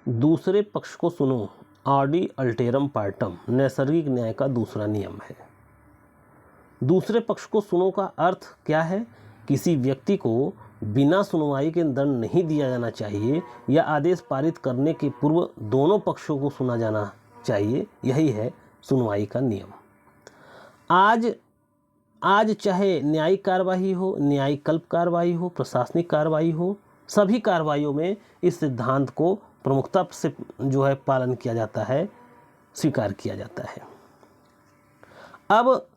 दूसरे पक्ष को सुनो, ऑडी अल्टेरम पार्टम, नैसर्गिक न्याय का दूसरा नियम है। दूसरे पक्ष को सुनो का अर्थ क्या है? किसी व्यक्ति को बिना सुनवाई के दंड नहीं दिया जाना चाहिए या आदेश पारित करने के पूर्व दोनों पक्षों को सुना जाना चाहिए। यही है सुनवाई का नियम। आज चाहे न्यायिक कार्यवाही हो, न्यायिक कल्प कार्यवाही हो, प्रशासनिक कार्यवाही हो, सभी कार्रवाइयों में इस सिद्धांत को प्रमुखता से जो है पालन किया जाता है, स्वीकार किया जाता है। अब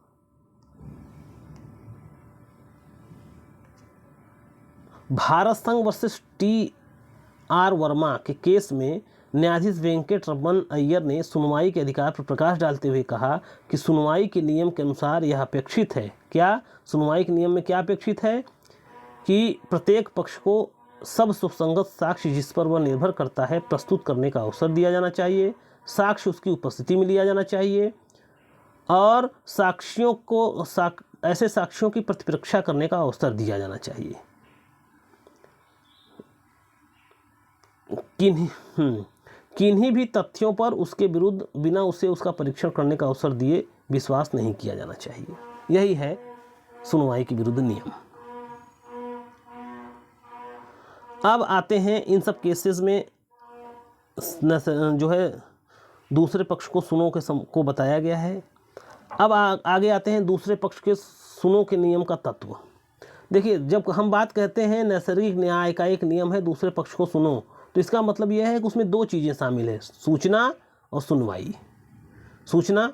भारत संघ वर्सेस टी.आर. वर्मा के केस में न्यायाधीश वेंकट रमन अय्यर ने सुनवाई के अधिकार पर प्रकाश डालते हुए कहा कि सुनवाई के नियम के अनुसार यह अपेक्षित है। क्या सुनवाई के नियम में क्या अपेक्षित है? कि प्रत्येक पक्ष को सब सुसंगत साक्ष्य जिस पर वह निर्भर करता है प्रस्तुत करने का अवसर दिया जाना चाहिए, साक्ष्य उसकी उपस्थिति में लिया जाना चाहिए और साक्ष्यों को ऐसे साक्ष्यों की प्रतिपरीक्षा करने का अवसर दिया जाना चाहिए। किन्हीं भी तथ्यों पर उसके विरुद्ध बिना उसे उसका परीक्षण करने का अवसर दिए विश्वास नहीं किया जाना चाहिए। यही है सुनवाई के विरुद्ध नियम। अब आते हैं इन सब केसेस में जो है दूसरे पक्ष को सुनो को बताया गया है। अब आगे आते हैं दूसरे पक्ष के सुनो के नियम का तत्व। देखिए, जब हम बात कहते हैं नैसर्गिक न्याय का एक नियम है दूसरे पक्ष को सुनो, तो इसका मतलब यह है कि उसमें दो चीज़ें शामिल है, सूचना और सुनवाई। सूचना,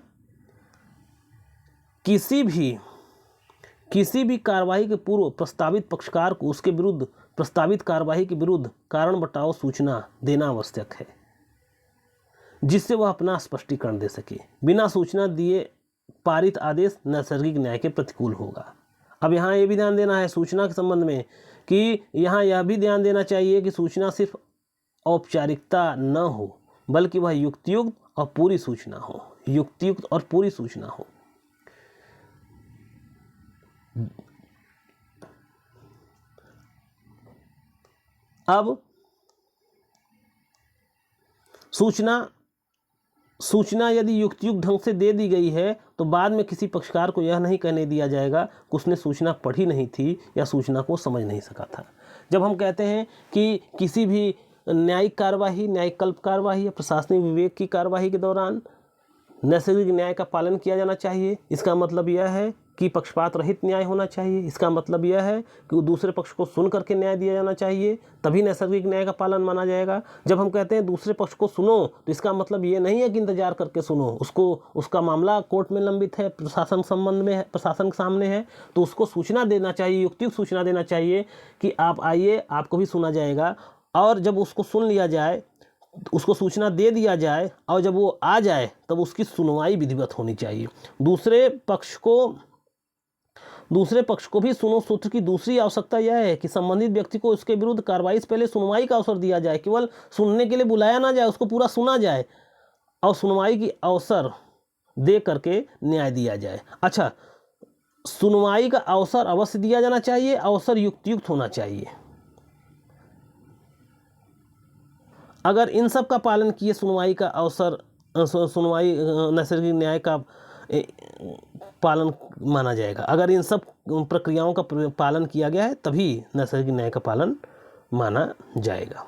किसी भी कार्रवाई के पूर्व प्रस्तावित पक्षकार को उसके विरुद्ध प्रस्तावित कार्रवाई के विरुद्ध कारण बताओ सूचना देना आवश्यक है, जिससे वह अपना स्पष्टीकरण दे सके। बिना सूचना दिए पारित आदेश नैसर्गिक न्याय के प्रतिकूल होगा। अब यहाँ ये भी ध्यान देना है सूचना के संबंध में कि यहाँ यह भी ध्यान देना चाहिए कि सूचना सिर्फ औपचारिकता न हो, बल्कि वह युक्तियुक्त और पूरी सूचना हो। युक्तियुक्त और पूरी सूचना हो। अब सूचना यदि युक्तियुक्त ढंग से दे दी गई है तो बाद में किसी पक्षकार को यह नहीं कहने दिया जाएगा कि उसने सूचना पढ़ी नहीं थी या सूचना को समझ नहीं सका था। जब हम कहते हैं कि किसी भी न्यायिक कार्यवाही, न्यायिक कल्प कार्यवाही या प्रशासनिक विवेक की कार्यवाही के दौरान नैसर्गिक न्याय का पालन किया जाना चाहिए, इसका मतलब यह है कि पक्षपात रहित न्याय होना चाहिए। इसका मतलब यह है कि दूसरे पक्ष को सुन करके न्याय दिया जाना चाहिए, तभी नैसर्गिक न्याय का पालन माना जाएगा। जब हम कहते हैं दूसरे पक्ष को सुनो, तो इसका मतलब ये नहीं है कि इंतजार करके सुनो, उसका मामला कोर्ट में लंबित है, प्रशासन संबंध में है, प्रशासन के सामने है, तो उसको सूचना देना चाहिए, युक्तियुक्त सूचना देना चाहिए कि आप आइए, आपको भी सुना जाएगा। और जब उसको सुन लिया जाए, उसको सूचना दे दिया जाए और जब वो आ जाए तब उसकी सुनवाई विधिवत होनी चाहिए। दूसरे पक्ष को भी सुनो सूत्र की दूसरी आवश्यकता यह है कि संबंधित व्यक्ति को उसके विरुद्ध कार्रवाई से पहले सुनवाई का अवसर दिया जाए। केवल सुनने के लिए बुलाया ना जाए, उसको पूरा सुना जाए और सुनवाई की अवसर दे करके न्याय दिया जाए। अच्छा, सुनवाई का अवसर अवश्य दिया जाना चाहिए, अवसर युक्तियुक्त होना चाहिए। अगर इन सब का पालन किए सुनवाई का अवसर, सुनवाई नैसर्गिक न्याय का पालन माना जाएगा। अगर इन सब प्रक्रियाओं का पालन किया गया है तभी नैसर्गिक न्याय का पालन माना जाएगा।